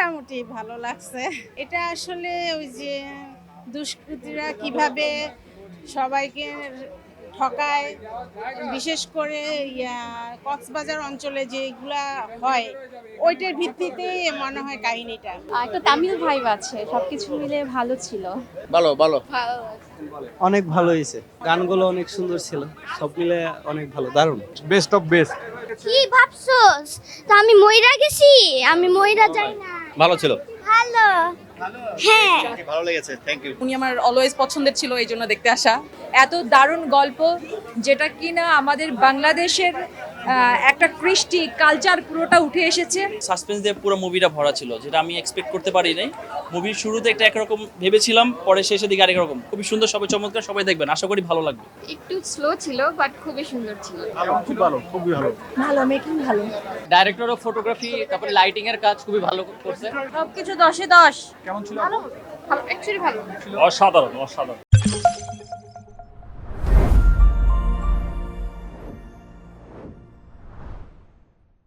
মোটামুটি ভালো লাগছে। এটা আসলে ওই যে দুষ্কৃতীরা কিভাবে সবাইকে ঠকায়, বিশেষ করে কক্সবাজার অঞ্চলে যেগুলা হয় ওইটার ভিত্তিতেই মনে হয় কাহিনীটা। একটা তামিল ভাইব আছে, সবকিছু মিলে ভালো ছিল। ভালো ভালো অনেক ভালো হয়েছে, গানগুলো অনেক সুন্দর ছিল, সব মিলে অনেক ভালো, দারুণ। Best of best. কি ভাবছস? তো আমি মইরা গেছি, আমি মইরা যাই না। ভালো ছিল, ভালো, হ্যাঁ। ভালো লেগেছে, থ্যাংক ইউ। উনি আমার অলওয়েজ পছন্দের ছিল, এই জন্য দেখতে আসা। এত দারুণ গল্প, যেটা কিনা আমাদের বাংলাদেশের একটা কৃষ্টি কালচার পুরোটা উঠে এসেছে। সাসপেন্স দিয়ে পুরো মুভিটা ভরা ছিল, যেটা আমি এক্সপেক্ট করতে পারি নাই। মুভির শুরুতে একটা একরকম ভেবেছিলাম, পরে শেষের দিকে আরেক রকম। খুবই সুন্দর, সবাই চমৎকার, সবাই দেখবেন, আশা করি ভালো লাগবে। একটু স্লো ছিল বাট খুবই সুন্দর ছিল। খুব ভালো, খুবই ভালো। ভালো, মেকিং ভালো। ডাইরেক্টর অফ ফটোগ্রাফি, তারপরে লাইটিং এর কাজ খুবই ভালো করছে। সবকিছু 10-এ 10। কেমন ছিল? ভালো, অ্যাকচুয়ালি ভালো। অসাধারণ অসাধারণ।